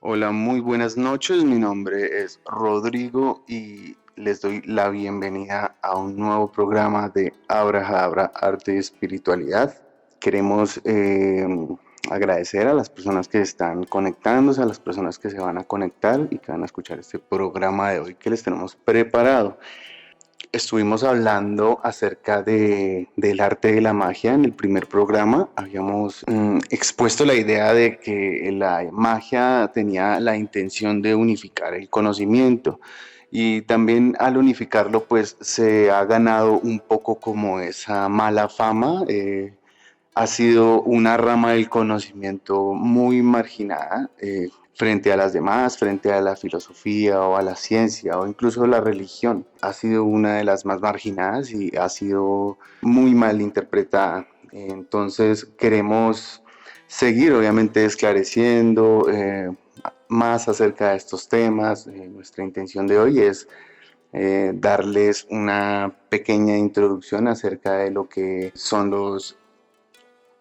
Hola, muy buenas noches. Mi nombre es Rodrigo y les doy la bienvenida a un nuevo programa de Abrahadabra, Arte y Espiritualidad. Queremos agradecer a las personas que están conectándose, a las personas que se van a conectar y que van a escuchar este programa de hoy que les tenemos preparado. Estuvimos hablando acerca del arte de la magia en el primer programa. Habíamos expuesto la idea de que la magia tenía la intención de unificar el conocimiento y también al unificarlo pues se ha ganado un poco como esa mala fama. Ha sido una rama del conocimiento muy marginada frente a las demás, frente a la filosofía o a la ciencia o incluso la religión. Ha sido una de las más marginadas y ha sido muy mal interpretada. Entonces queremos seguir obviamente esclareciendo más acerca de estos temas. Nuestra intención de hoy es darles una pequeña introducción acerca de lo que son los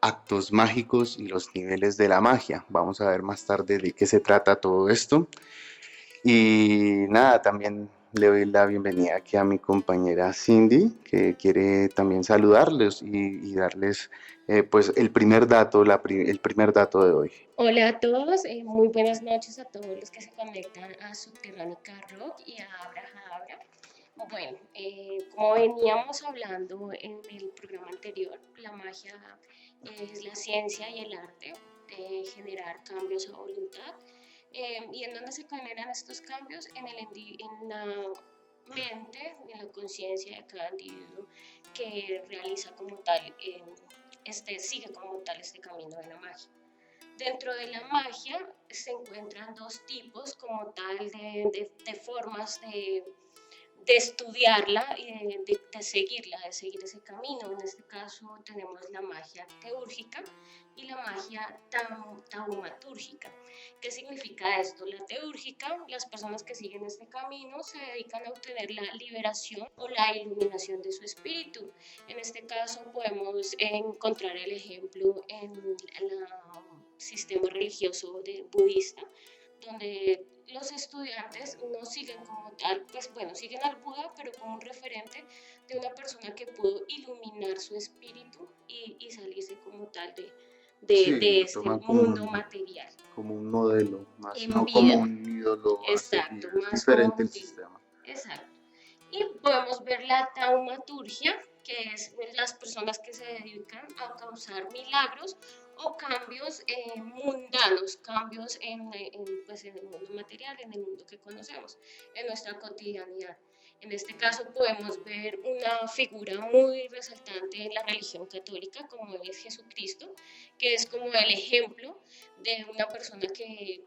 actos mágicos y los niveles de la magia. Vamos a ver más tarde de qué se trata todo esto. Y nada, también le doy la bienvenida aquí a mi compañera Cindy, que quiere también saludarles y darles pues el primer dato, el primer dato de hoy. Hola a todos, muy buenas noches a todos los que se conectan a Subterránica Rock y a Abrahadabra. Bueno, como veníamos hablando en el programa anterior, la magia es la ciencia y el arte de generar cambios a voluntad. ¿Y en dónde se generan estos cambios? En la mente, en la conciencia de cada individuo que realiza como tal, sigue como tal este camino de la magia. Dentro de la magia se encuentran dos tipos como tal de formas de estudiarla y de seguir ese camino. En este caso tenemos la magia teúrgica y la magia taumatúrgica. ¿Qué significa esto? La teúrgica, las personas que siguen este camino se dedican a obtener la liberación o la iluminación de su espíritu. En este caso podemos encontrar el ejemplo en el sistema religioso budista, donde los estudiantes no siguen como tal, pues bueno, siguen al Buda, pero como un referente de una persona que pudo iluminar su espíritu y salirse como tal Sí, de lo este toman mundo material como un modelo, más en no como vida. un ídolo a Exacto, seguir. Es más como diferente un el fin. sistema. Exacto. Y podemos ver la taumaturgia, que es las personas que se dedican a causar milagros o cambios mundanos, cambios pues en el mundo material, en el mundo que conocemos, en nuestra cotidianidad. En este caso podemos ver una figura muy resaltante en la religión católica, como es Jesucristo, que es como el ejemplo de una persona que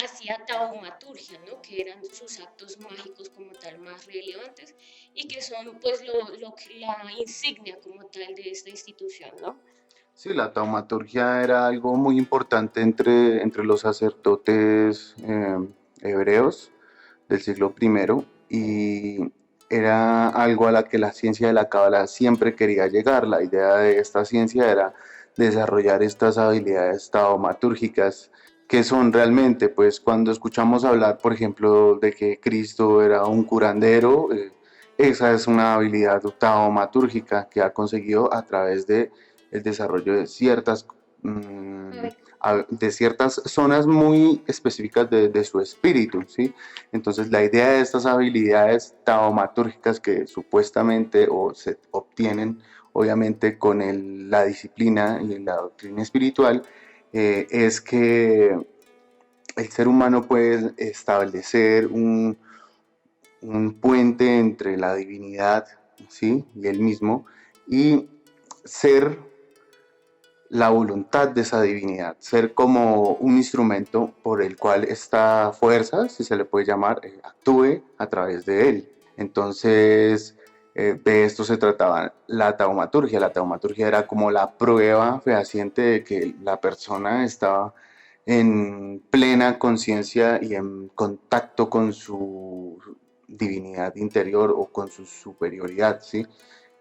hacía taumaturgia, ¿no? Que eran sus actos mágicos como tal más relevantes y que son pues la insignia como tal de esta institución, ¿no? Sí, la taumaturgia era algo muy importante entre los sacerdotes hebreos del siglo primero y era algo a la que la ciencia de la cábala siempre quería llegar. La idea de esta ciencia era desarrollar estas habilidades taumatúrgicas que son realmente, pues cuando escuchamos hablar, por ejemplo, de que Cristo era un curandero, esa es una habilidad taumatúrgica que ha conseguido a través de el desarrollo de de ciertas zonas muy específicas de su espíritu, ¿sí? Entonces la idea de estas habilidades taumatúrgicas que supuestamente o se obtienen obviamente con la disciplina y la doctrina espiritual es que el ser humano puede establecer un puente entre la divinidad, ¿sí? Y él mismo y ser la voluntad de esa divinidad, ser como un instrumento por el cual esta fuerza, si se le puede llamar, actúe a través de él. Entonces, de esto se trataba la taumaturgia. La taumaturgia era como la prueba fehaciente de que la persona estaba en plena conciencia y en contacto con su divinidad interior o con su superioridad, ¿sí?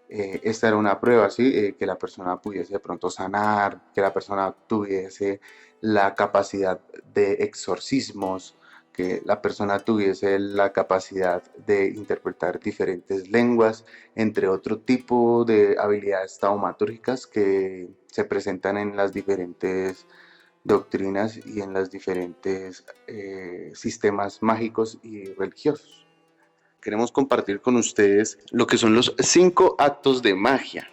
esta era una prueba, ¿sí? Que la persona pudiese de pronto sanar, que la persona tuviese la capacidad de exorcismos, que la persona tuviese la capacidad de interpretar diferentes lenguas, entre otro tipo de habilidades taumatúrgicas que se presentan en las diferentes doctrinas y en los diferentes sistemas mágicos y religiosos. Queremos compartir con ustedes lo que son los 5 actos de magia.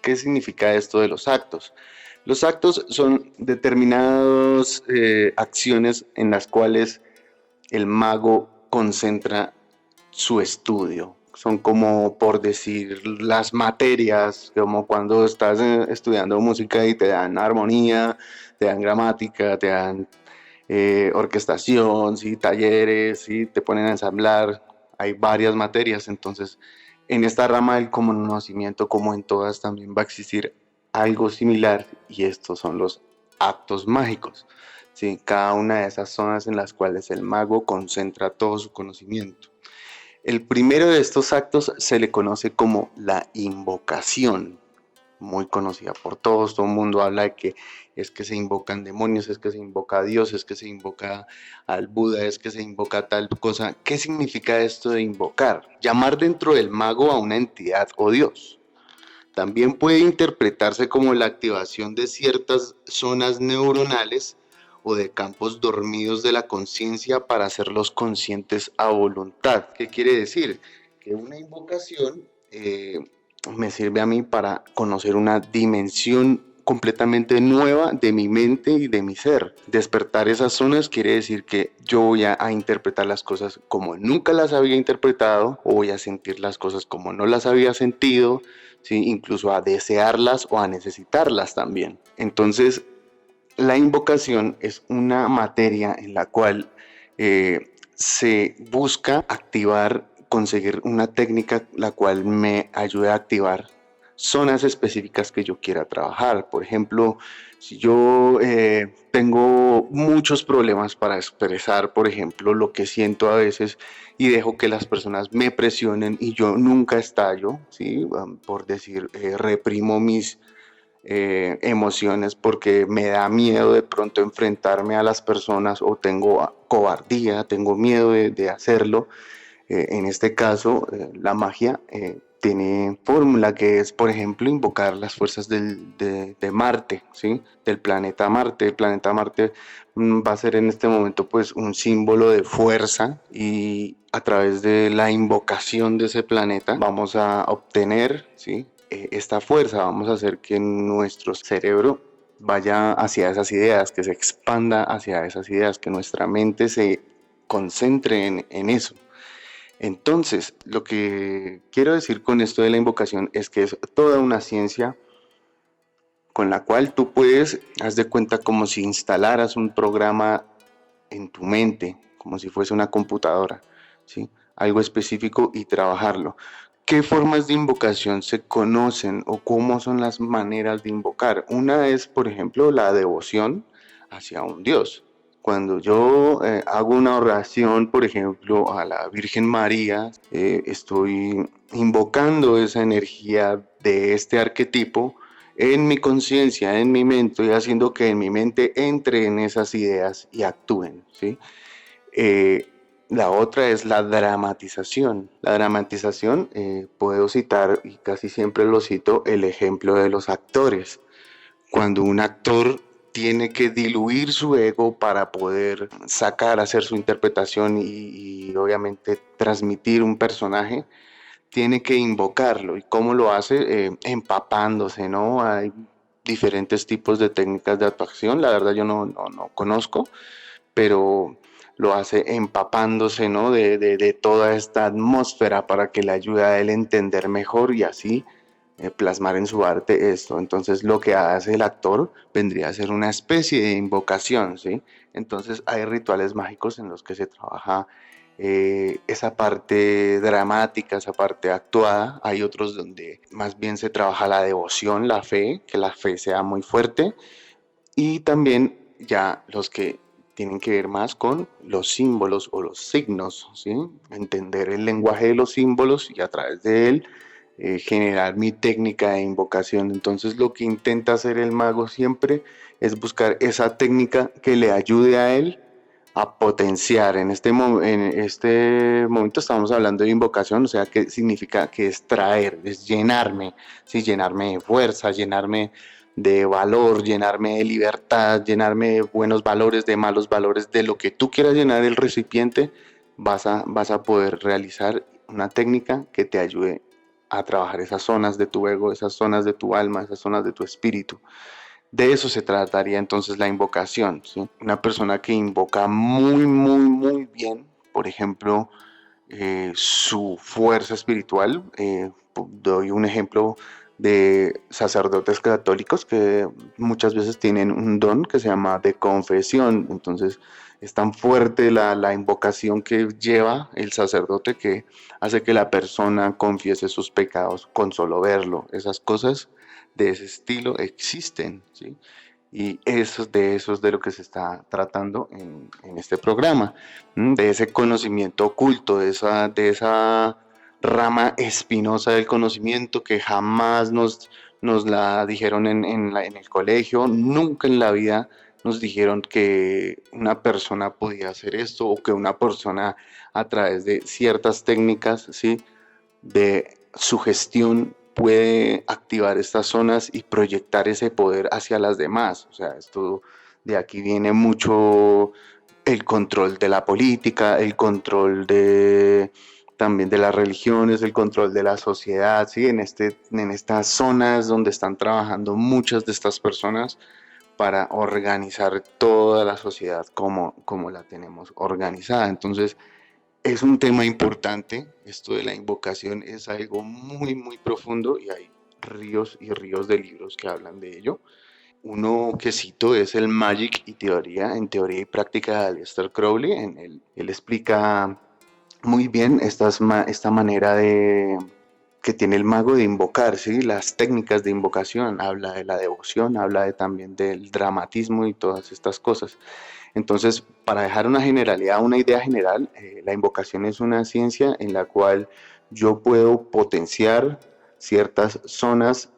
¿Qué significa esto de los actos? Los actos son determinadas acciones en las cuales el mago concentra su estudio. Son como, por decir, las materias, como cuando estás estudiando música y te dan armonía, te dan gramática, te dan orquestación, ¿sí? Talleres, ¿sí? Te ponen a ensamblar, hay varias materias, entonces en esta rama del conocimiento, como en todas, también va a existir algo similar y estos son los actos mágicos, ¿sí? Cada una de esas zonas en las cuales el mago concentra todo su conocimiento. El primero de estos actos se le conoce como la invocación, muy conocida por todos, todo el mundo habla de que es que se invocan demonios, es que se invoca a Dios, es que se invoca al Buda, es que se invoca tal cosa. ¿Qué significa esto de invocar? Llamar dentro del mago a una entidad o Dios. También puede interpretarse como la activación de ciertas zonas neuronales o de campos dormidos de la conciencia para hacerlos conscientes a voluntad. ¿Qué quiere decir? Que una invocación me sirve a mí para conocer una dimensión completamente nueva de mi mente y de mi ser. Despertar esas zonas quiere decir que yo voy a interpretar las cosas como nunca las había interpretado, o voy a sentir las cosas como no las había sentido, ¿sí? Incluso a desearlas o a necesitarlas también. Entonces, la invocación es una materia en la cual se busca activar, conseguir una técnica la cual me ayude a activar zonas específicas que yo quiera trabajar. Por ejemplo, si yo tengo muchos problemas para expresar, por ejemplo, lo que siento a veces y dejo que las personas me presionen y yo nunca estallo, ¿sí? Por decir, reprimo mis emociones porque me da miedo de pronto enfrentarme a las personas o tengo cobardía, tengo miedo de hacerlo. En este caso, la magia tiene fórmula que es, por ejemplo, invocar las fuerzas de Marte, ¿sí? Del planeta Marte. El planeta Marte va a ser en este momento pues un símbolo de fuerza, y a través de la invocación de ese planeta vamos a obtener, ¿sí? Esta fuerza, vamos a hacer que nuestro cerebro vaya hacia esas ideas, que se expanda hacia esas ideas, que nuestra mente se concentre en eso. Entonces, lo que quiero decir con esto de la invocación es que es toda una ciencia con la cual tú puedes, haz de cuenta como si instalaras un programa en tu mente, como si fuese una computadora, ¿sí? Algo específico y trabajarlo. ¿Qué formas de invocación se conocen o cómo son las maneras de invocar? Una es, por ejemplo, la devoción hacia un Dios. Cuando yo hago una oración, por ejemplo, a la Virgen María, estoy invocando esa energía de este arquetipo en mi conciencia, en mi mente, y haciendo que en mi mente entre en esas ideas y actúen, ¿sí? Eh, la otra es la dramatización. La dramatización, puedo citar, y casi siempre lo cito, el ejemplo de los actores. Cuando un actor tiene que diluir su ego para poder sacar, hacer su interpretación y obviamente transmitir un personaje, tiene que invocarlo. ¿Y cómo lo hace? Empapándose, ¿no? Hay diferentes tipos de técnicas de actuación, la verdad yo no conozco, pero lo hace empapándose, ¿no? De toda esta atmósfera para que le ayude a él entender mejor y así plasmar en su arte esto. Entonces lo que hace el actor vendría a ser una especie de invocación, ¿sí? Entonces hay rituales mágicos en los que se trabaja esa parte dramática, esa parte actuada. Hay otros donde más bien se trabaja la devoción, la fe, que la fe sea muy fuerte, y también ya los que tienen que ver más con los símbolos o los signos, ¿sí? Entender el lenguaje de los símbolos y a través de él generar mi técnica de invocación. Entonces lo que intenta hacer el mago siempre es buscar esa técnica que le ayude a él a potenciar. En este momento estamos hablando de invocación, o sea, que significa que es traer, es llenarme, ¿sí? Llenarme de fuerza, llenarme de valor, llenarme de libertad, llenarme de buenos valores, de malos valores, de lo que tú quieras llenar el recipiente, vas a poder realizar una técnica que te ayude a trabajar esas zonas de tu ego, esas zonas de tu alma, esas zonas de tu espíritu. De eso se trataría entonces la invocación, ¿sí? Una persona que invoca muy bien, por ejemplo, su fuerza espiritual. Doy un ejemplo de sacerdotes católicos que muchas veces tienen un don que se llama de confesión. Entonces es tan fuerte la invocación que lleva el sacerdote que hace que la persona confiese sus pecados con solo verlo. Esas cosas de ese estilo existen, ¿sí? Y eso es de lo que se está tratando en este programa, de ese conocimiento oculto, de esa rama espinosa del conocimiento que jamás nos la dijeron en el colegio, nunca en la vida nos dijeron que una persona podía hacer esto o que una persona a través de ciertas técnicas, ¿sí? de sugestión puede activar estas zonas y proyectar ese poder hacia las demás. O sea, esto de aquí viene mucho el control de la política, el control de también de las religiones, el control de la sociedad, ¿sí? En estas zonas donde están trabajando muchas de estas personas para organizar toda la sociedad como la tenemos organizada. Entonces, es un tema importante, esto de la invocación es algo muy profundo y hay ríos y ríos de libros que hablan de ello. Uno que cito es el Magic y Teoría, en Teoría y Práctica de Aleister Crowley. Él explica muy bien esta manera que tiene el mago de invocar, ¿sí? Las técnicas de invocación, habla de la devoción, también del dramatismo y todas estas cosas. Entonces, para dejar una generalidad, una idea general, la invocación es una ciencia en la cual yo puedo potenciar ciertas zonas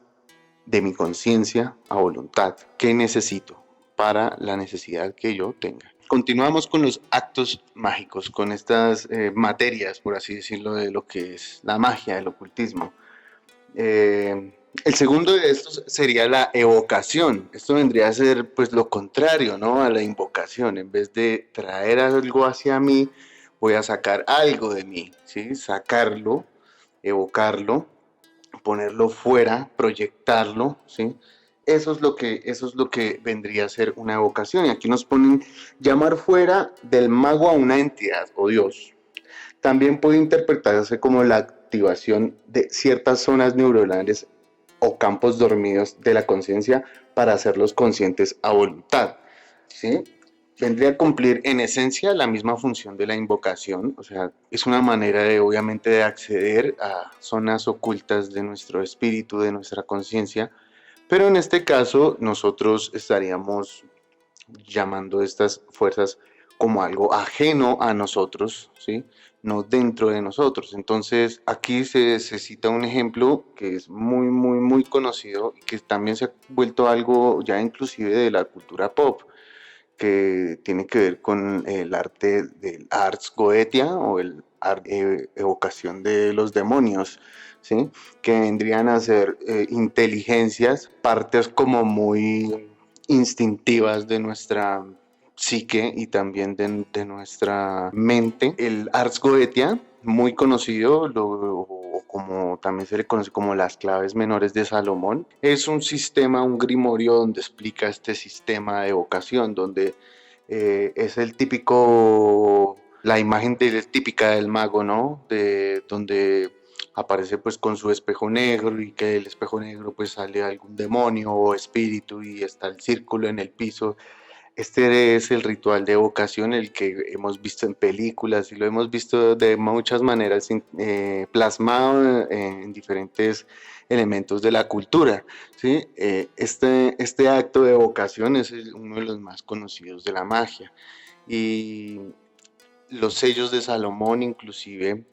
de mi conciencia a voluntad. ¿Qué necesito para la necesidad que yo tenga? Continuamos con los actos mágicos, con estas materias, por así decirlo, de lo que es la magia, el ocultismo. El segundo de estos sería la evocación. Esto vendría a ser pues lo contrario, ¿no? A la invocación. En vez de traer algo hacia mí, voy a sacar algo de mí, ¿sí? Sacarlo, evocarlo, ponerlo fuera, proyectarlo, ¿sí? Eso es lo que vendría a ser una evocación. Y aquí nos ponen llamar fuera del mago a una entidad o Dios. También puede interpretarse como la activación de ciertas zonas neuronales o campos dormidos de la conciencia para hacerlos conscientes a voluntad, ¿sí? Vendría a cumplir en esencia la misma función de la invocación, o sea, es una manera de obviamente de acceder a zonas ocultas de nuestro espíritu, de nuestra conciencia, pero en este caso nosotros estaríamos llamando estas fuerzas como algo ajeno a nosotros, ¿sí? No dentro de nosotros. Entonces, aquí se cita un ejemplo que es muy conocido y que también se ha vuelto algo ya inclusive de la cultura pop, que tiene que ver con el arte del Ars Goetia o el evocación de los demonios, ¿sí? Que vendrían a ser inteligencias, partes como muy instintivas de nuestra psique y también de nuestra mente. El Ars Goetia, muy conocido, como también se le conoce como las claves menores de Salomón, es un sistema, un grimorio donde explica este sistema de evocación, donde es el típico, la imagen típica del mago, ¿no? Donde aparece pues con su espejo negro y que del espejo negro pues sale algún demonio o espíritu y está el círculo en el piso. Este es el ritual de evocación, el que hemos visto en películas y lo hemos visto de muchas maneras plasmado en diferentes elementos de la cultura, ¿sí? Este acto de evocación es uno de los más conocidos de la magia y los sellos de Salomón inclusive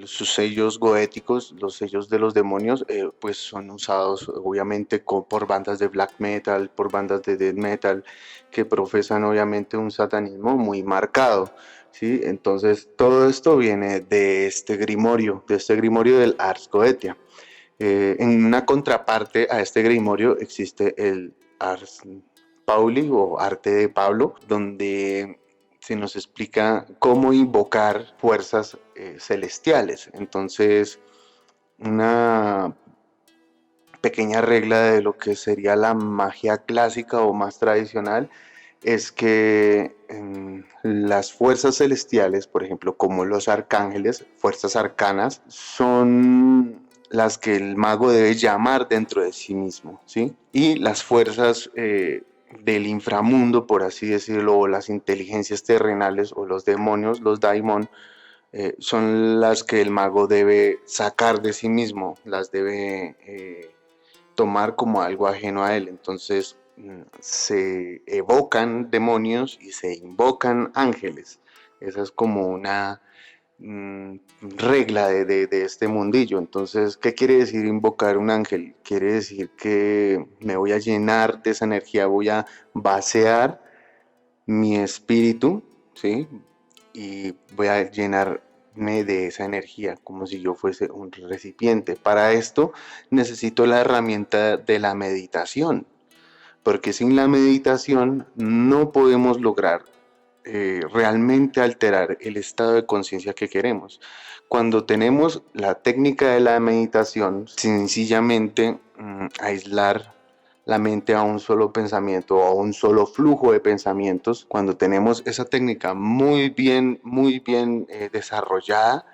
sus sellos goéticos, los sellos de los demonios, pues son usados obviamente por bandas de black metal, por bandas de death metal, que profesan obviamente un satanismo muy marcado, ¿sí? Entonces todo esto viene de este grimorio del Ars Goetia. En una contraparte a este grimorio existe el Ars Pauli o Arte de Pablo, donde se nos explica cómo invocar fuerzas celestiales. Entonces, una pequeña regla de lo que sería la magia clásica o más tradicional es que las fuerzas celestiales, por ejemplo, como los arcángeles, fuerzas arcanas, son las que el mago debe llamar dentro de sí mismo, ¿sí? Y las fuerzas del inframundo, por así decirlo, o las inteligencias terrenales o los demonios, los daimon, son las que el mago debe sacar de sí mismo, las debe tomar como algo ajeno a él. Entonces se evocan demonios y se invocan ángeles. Esa es como una regla de este mundillo. Entonces, ¿qué quiere decir invocar un ángel? Quiere decir que me voy a llenar de esa energía, voy a vaciar mi espíritu, ¿sí? Y voy a llenarme de esa energía como si yo fuese un recipiente. Para esto necesito la herramienta de la meditación, porque sin la meditación no podemos lograr realmente alterar el estado de conciencia que queremos. Cuando tenemos la técnica de la meditación, sencillamente aislar la mente a un solo pensamiento o a un solo flujo de pensamientos, cuando tenemos esa técnica muy bien desarrollada,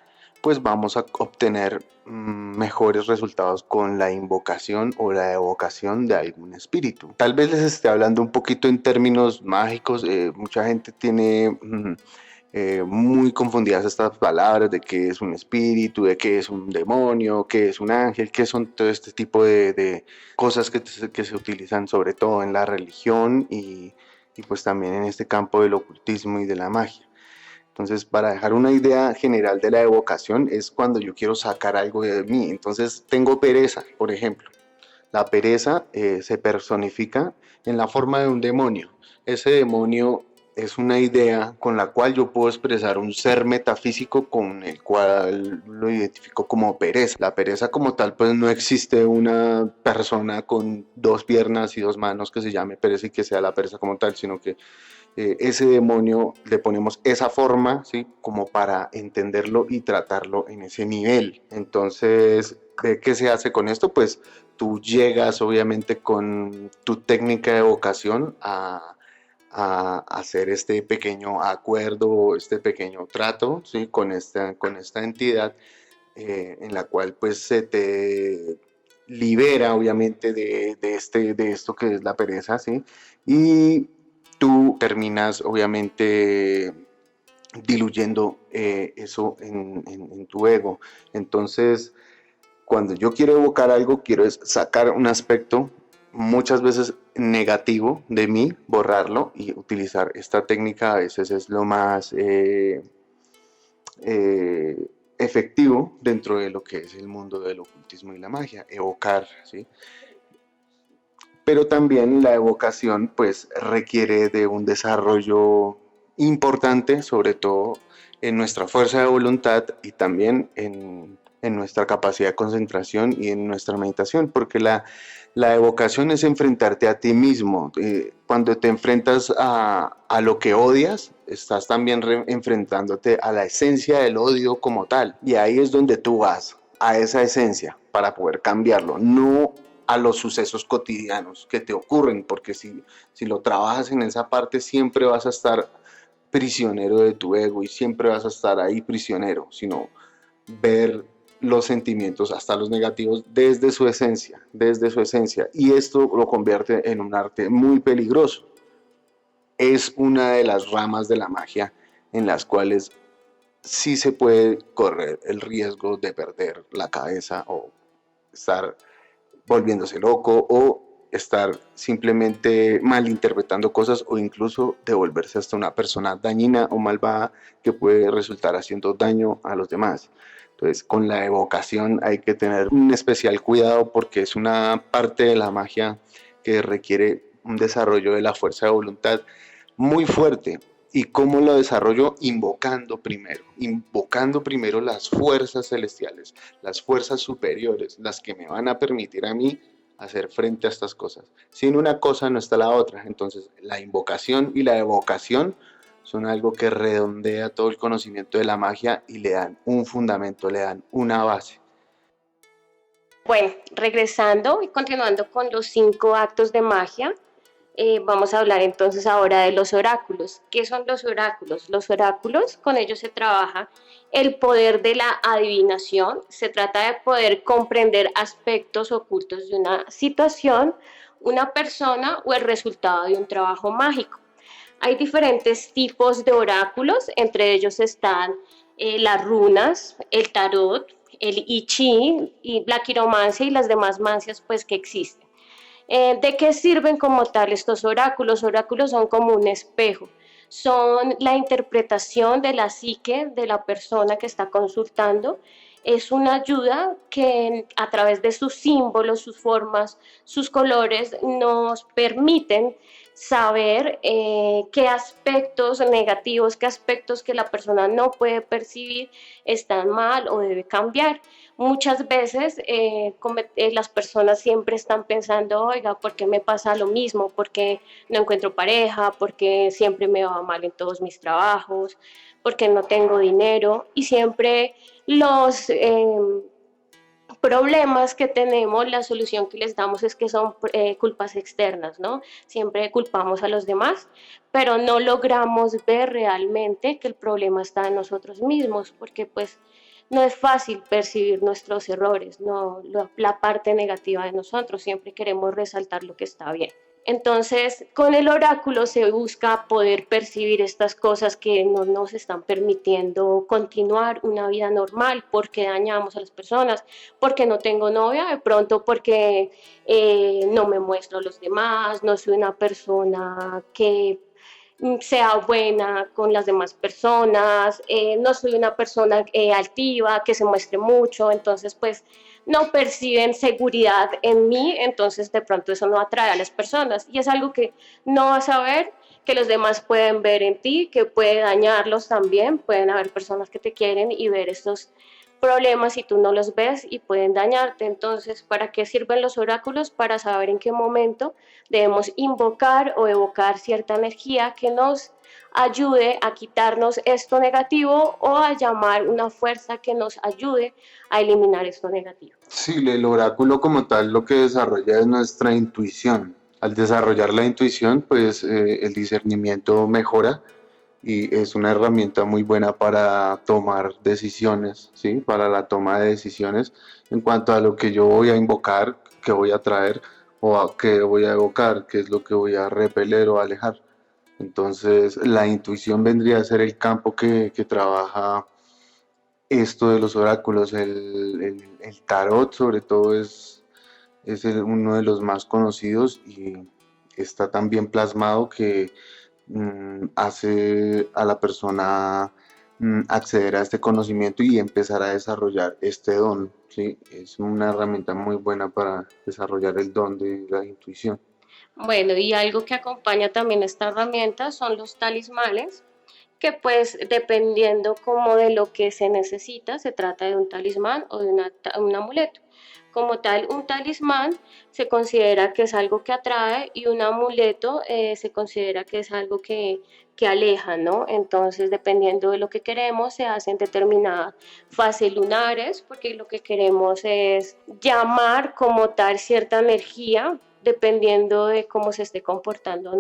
pues vamos a obtener mejores resultados con la invocación o la evocación de algún espíritu. Tal vez les esté hablando un poquito en términos mágicos, mucha gente tiene muy confundidas estas palabras de qué es un espíritu, de qué es un demonio, qué es un ángel, qué son todo este tipo de cosas que se utilizan sobre todo en la religión y pues también en este campo del ocultismo y de la magia. Entonces, para dejar una idea general de la evocación, es cuando yo quiero sacar algo de mí. Entonces, tengo pereza, por ejemplo. La pereza se personifica en la forma de un demonio. Ese demonio es una idea con la cual yo puedo expresar un ser metafísico con el cual lo identifico como pereza. La pereza como tal, pues no existe una persona con dos piernas y dos manos que se llame pereza y que sea la pereza como tal, sino que ese demonio le ponemos esa forma, ¿sí? Como para entenderlo y tratarlo en ese nivel. Entonces, ¿qué se hace con esto? Pues tú llegas obviamente con tu técnica de evocación a hacer este pequeño acuerdo, este pequeño trato, ¿sí? Con esta entidad en la cual pues se te libera obviamente de esto que es la pereza, ¿sí? Y tú terminas obviamente diluyendo eso en tu ego. Entonces, cuando yo quiero evocar algo, quiero es sacar un aspecto muchas veces negativo de mí, borrarlo y utilizar esta técnica a veces es lo más eh, efectivo dentro de lo que es el mundo del ocultismo y la magia, evocar, ¿sí? Pero también la evocación pues requiere de un desarrollo importante, sobre todo en nuestra fuerza de voluntad y también en nuestra capacidad de concentración y en nuestra meditación, porque la evocación es enfrentarte a ti mismo. Cuando te enfrentas a lo que odias, estás también enfrentándote a la esencia del odio como tal. Y ahí es donde tú vas, a esa esencia, para poder cambiarlo. No a los sucesos cotidianos que te ocurren, porque si lo trabajas en esa parte siempre vas a estar prisionero de tu ego y siempre vas a estar ahí prisionero, sino ver los sentimientos, hasta los negativos, desde su esencia, y esto lo convierte en un arte muy peligroso. Es una de las ramas de la magia en las cuales sí se puede correr el riesgo de perder la cabeza o estar volviéndose loco o estar simplemente malinterpretando cosas o incluso de volverse hasta una persona dañina o malvada que puede resultar haciendo daño a los demás. Entonces, con la evocación hay que tener un especial cuidado porque es una parte de la magia que requiere un desarrollo de la fuerza de voluntad muy fuerte. ¿Y cómo lo desarrollo? Invocando primero las fuerzas celestiales, las fuerzas superiores, las que me van a permitir a mí hacer frente a estas cosas. Sin una cosa no está la otra. Entonces, la invocación y la evocación son algo que redondea todo el conocimiento de la magia y le dan un fundamento, le dan una base. Bueno, regresando y continuando con los 5 actos de magia, vamos a hablar entonces ahora de los oráculos. ¿Qué son los oráculos? Los oráculos, con ellos se trabaja el poder de la adivinación. Se trata de poder comprender aspectos ocultos de una situación, una persona o el resultado de un trabajo mágico. Hay diferentes tipos de oráculos, entre ellos están las runas, el tarot, el I Ching y la quiromancia y las demás mancias pues que existen. ¿De qué sirven como tal estos oráculos? Oráculos son como un espejo, son la interpretación de la psique de la persona que está consultando. Es una ayuda que a través de sus símbolos, sus formas, sus colores nos permiten saber qué aspectos negativos, qué aspectos que la persona no puede percibir están mal o debe cambiar. Muchas veces las personas siempre están pensando, oiga, ¿por qué me pasa lo mismo? ¿Por qué no encuentro pareja? ¿Por qué siempre me va mal en todos mis trabajos? ¿Por qué no tengo dinero? Y siempre los problemas que tenemos, la solución que les damos es que son culpas externas, ¿no? Siempre culpamos a los demás, pero no logramos ver realmente que el problema está en nosotros mismos, porque pues no es fácil percibir nuestros errores, no la parte negativa de nosotros, siempre queremos resaltar lo que está bien. Entonces, con el oráculo se busca poder percibir estas cosas que no nos están permitiendo continuar una vida normal, porque dañamos a las personas, porque no tengo novia, de pronto porque no me muestro a los demás, no soy una persona que sea buena con las demás personas, no soy una persona altiva, que se muestre mucho, entonces pues no perciben seguridad en mí, entonces de pronto eso no atrae a las personas y es algo que no vas a ver, que los demás pueden ver en ti, que puede dañarlos también, pueden haber personas que te quieren y ver estos problemas y tú no los ves y pueden dañarte. Entonces, ¿para qué sirven los oráculos? Para saber en qué momento debemos invocar o evocar cierta energía que nos ayude a quitarnos esto negativo o a llamar una fuerza que nos ayude a eliminar esto negativo. Sí, el oráculo como tal lo que desarrolla es nuestra intuición. Al desarrollar la intuición, pues el discernimiento mejora y es una herramienta muy buena para tomar decisiones, ¿sí? Para la toma de decisiones en cuanto a lo que yo voy a invocar, que voy a traer o a qué voy a evocar, qué es lo que voy a repeler o alejar. Entonces, la intuición vendría a ser el campo que trabaja esto de los oráculos. El tarot, sobre todo, uno de los más conocidos y está tan bien plasmado que hace a la persona acceder a este conocimiento y empezar a desarrollar este don. ¿Sí? Es una herramienta muy buena para desarrollar el don de la intuición. Bueno, y algo que acompaña también esta herramienta son los talismanes, que pues dependiendo como de lo que se necesita, se trata de un talismán o de un amuleto. Como tal, un talismán se considera que es algo que atrae y un amuleto se considera que es algo que aleja, ¿no? Entonces, dependiendo de lo que queremos, se hacen determinadas fases lunares, porque lo que queremos es llamar como tal cierta energía, dependiendo de cómo se esté comportando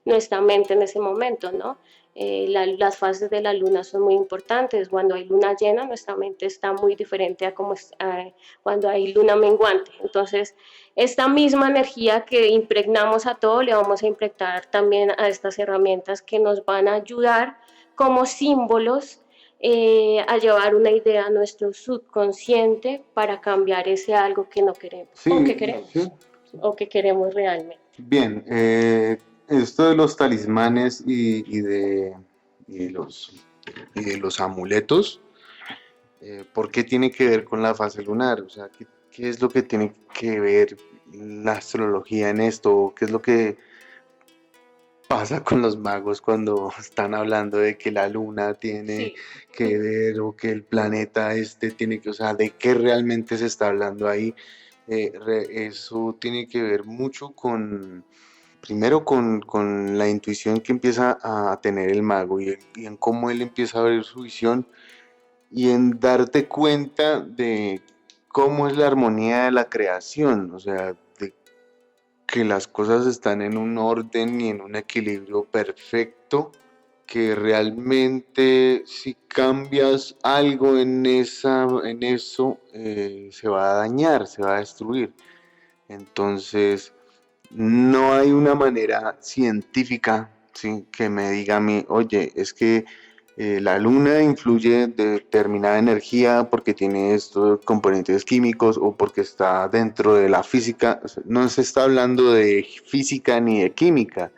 nuestra mente en ese momento, ¿no? Las fases de la luna son muy importantes. Cuando hay luna llena, nuestra mente está muy diferente a como cuando hay luna menguante. Entonces, esta misma energía que impregnamos a todo, le vamos a impregnar también a estas herramientas que nos van a ayudar como símbolos a llevar una idea a nuestro subconsciente para cambiar ese algo que no queremos Sí, o que queremos. sí. o que queremos realmente. Bien, esto de los talismanes y de los amuletos, ¿por qué tiene que ver con la fase lunar? O sea, ¿qué es lo que tiene que ver la astrología en esto? ¿Qué es lo que pasa con los magos cuando están hablando de que la luna tiene Sí. que ver o que el planeta este tiene que, o sea, de qué realmente se está hablando ahí? Eso tiene que ver mucho con, primero con la intuición que empieza a tener el mago y en cómo él empieza a ver su visión y en darte cuenta de cómo es la armonía de la creación, o sea, de que las cosas están en un orden y en un equilibrio perfecto, que realmente si cambias algo en eso, se va a dañar, se va a destruir. Entonces, no hay una manera científica, ¿sí?, que me diga a mí, oye, es que la luna influye de determinada energía porque tiene estos componentes químicos o porque está dentro de la física. O sea, no se está hablando de física ni de química,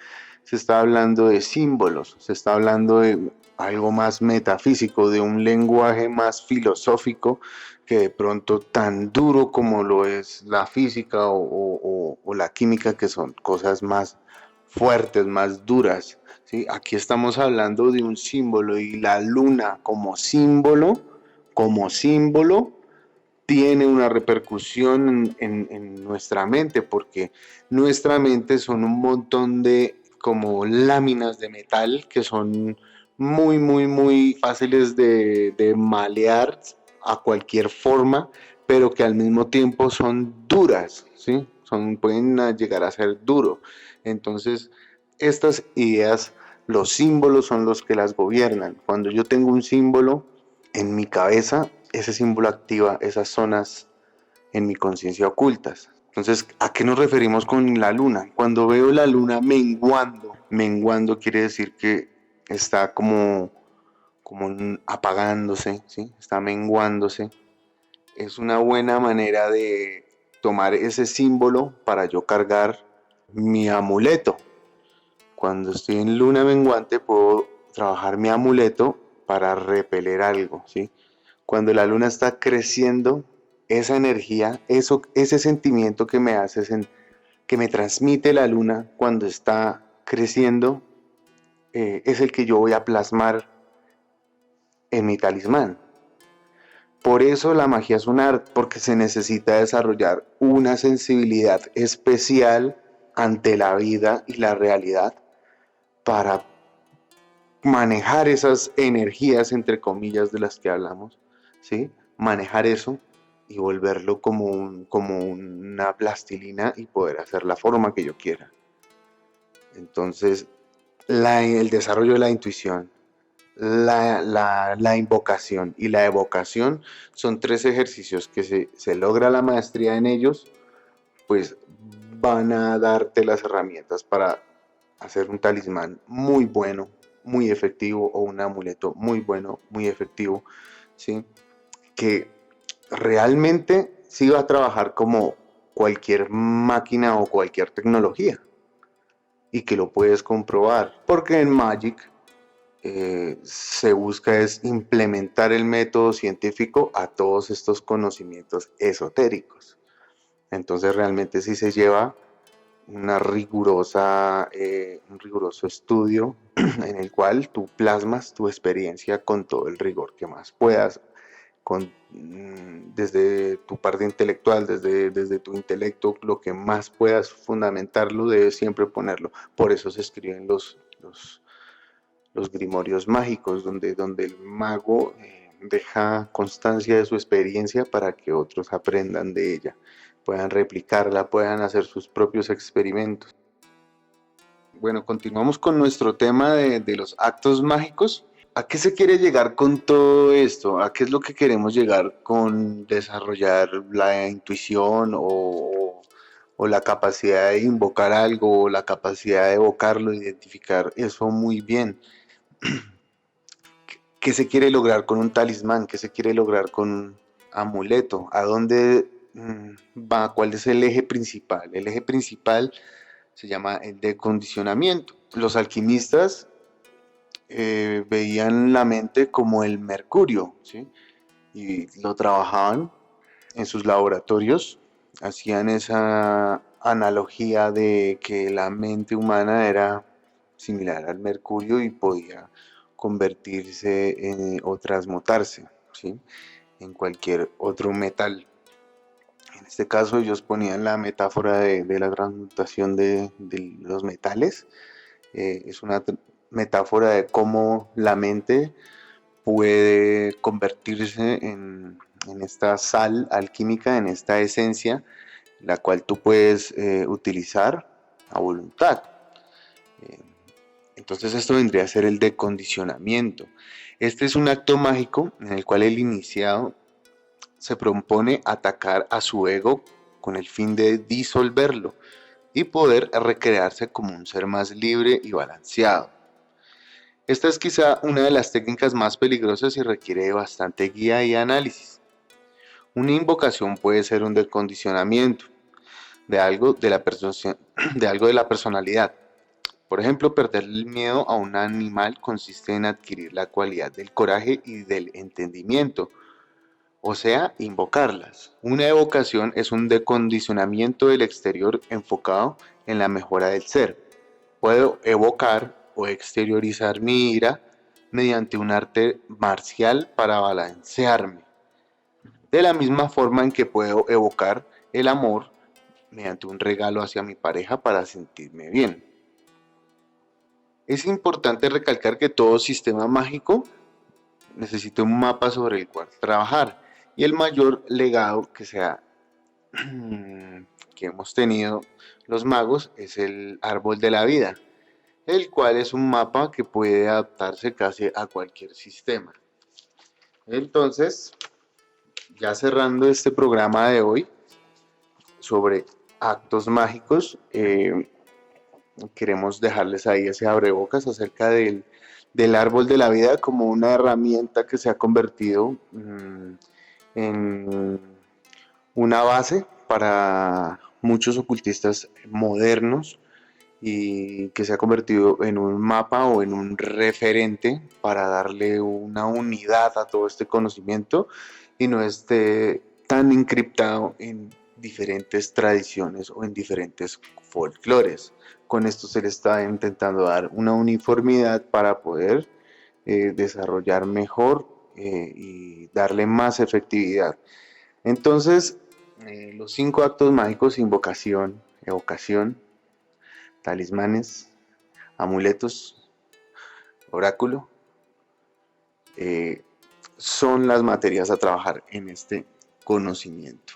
se está hablando de símbolos, se está hablando de algo más metafísico, de un lenguaje más filosófico que de pronto tan duro como lo es la física o la química, que son cosas más fuertes, más duras. ¿Sí? Aquí estamos hablando de un símbolo y la luna como símbolo, tiene una repercusión en nuestra mente, porque nuestra mente son un montón de como láminas de metal que son muy fáciles de malear a cualquier forma, pero que al mismo tiempo son duras, ¿sí? Pueden llegar a ser duro. Entonces, estas ideas, los símbolos son los que las gobiernan. Cuando yo tengo un símbolo en mi cabeza, ese símbolo activa esas zonas en mi conciencia ocultas. Entonces, ¿a qué nos referimos con la luna? Cuando veo la luna menguando quiere decir que está como apagándose, ¿sí? Está menguándose. Es una buena manera de tomar ese símbolo para yo cargar mi amuleto. Cuando estoy en luna menguante puedo trabajar mi amuleto para repeler algo, ¿sí? Cuando la luna está creciendo, esa energía, ese sentimiento que me hace, que me transmite la luna cuando está creciendo, es el que yo voy a plasmar en mi talismán. Por eso la magia es un arte, porque se necesita desarrollar una sensibilidad especial ante la vida y la realidad para manejar esas energías, entre comillas, de las que hablamos, ¿sí? Manejar eso y volverlo como una plastilina y poder hacer la forma que yo quiera. Entonces, el desarrollo de la intuición, la invocación y la evocación son tres ejercicios que se logra la maestría en ellos, pues van a darte las herramientas para hacer un talismán muy bueno, muy efectivo, o un amuleto muy bueno, muy efectivo, ¿sí? Que realmente sí va a trabajar como cualquier máquina o cualquier tecnología y que lo puedes comprobar, porque en Magic se busca es implementar el método científico a todos estos conocimientos esotéricos. Entonces realmente sí se lleva un riguroso estudio en el cual tú plasmas tu experiencia con todo el rigor que más puedas, desde tu parte intelectual, desde tu intelecto, lo que más puedas fundamentarlo, debes siempre ponerlo. Por eso se escriben los grimorios mágicos, donde el mago deja constancia de su experiencia para que otros aprendan de ella, puedan replicarla, puedan hacer sus propios experimentos. Bueno, continuamos con nuestro tema de los actos mágicos. ¿A qué se quiere llegar con todo esto? ¿A qué es lo que queremos llegar con desarrollar la intuición o la capacidad de invocar algo o la capacidad de evocarlo, identificar eso muy bien? ¿Qué se quiere lograr con un talismán? ¿Qué se quiere lograr con un amuleto? ¿A dónde ¿Cuál es el eje principal? El eje principal se llama el decondicionamiento. Los alquimistas veían la mente como el mercurio, ¿sí? Y lo trabajaban en sus laboratorios, hacían esa analogía de que la mente humana era similar al mercurio y podía convertirse o transmutarse, ¿sí? En cualquier otro metal. En este caso ellos ponían la metáfora de la transmutación de los metales. Es una metáfora de cómo la mente puede convertirse en esta sal alquímica, en esta esencia, la cual tú puedes utilizar a voluntad. Eh, entonces esto vendría a ser el decondicionamiento. Este es un acto mágico en el cual el iniciado se propone atacar a su ego con el fin de disolverlo y poder recrearse como un ser más libre y balanceado. Esta es quizá una de las técnicas más peligrosas y requiere bastante guía y análisis. Una invocación puede ser un decondicionamiento de algo de la, de algo de la personalidad. Por ejemplo, perder el miedo a un animal consiste en adquirir la cualidad del coraje y del entendimiento, o sea, invocarlas. Una evocación es un decondicionamiento del exterior enfocado en la mejora del ser. Puedo evocar o exteriorizar mi ira mediante un arte marcial para balancearme. De la misma forma en que puedo evocar el amor mediante un regalo hacia mi pareja para sentirme bien. Es importante recalcar que todo sistema mágico necesita un mapa sobre el cual trabajar y el mayor legado que hemos tenido los magos es el árbol de la vida, el cual es un mapa que puede adaptarse casi a cualquier sistema. Entonces, ya cerrando este programa de hoy sobre actos mágicos, queremos dejarles ahí ese abrebocas acerca del árbol de la vida como una herramienta que se ha convertido en una base para muchos ocultistas modernos y que se ha convertido en un mapa o en un referente para darle una unidad a todo este conocimiento y no esté tan encriptado en diferentes tradiciones o en diferentes folclores. Con esto se le está intentando dar una uniformidad para poder desarrollar mejor y darle más efectividad. Entonces, los 5 actos mágicos: invocación, evocación, talismanes, amuletos, oráculo, eh, son las materias a trabajar en este conocimiento.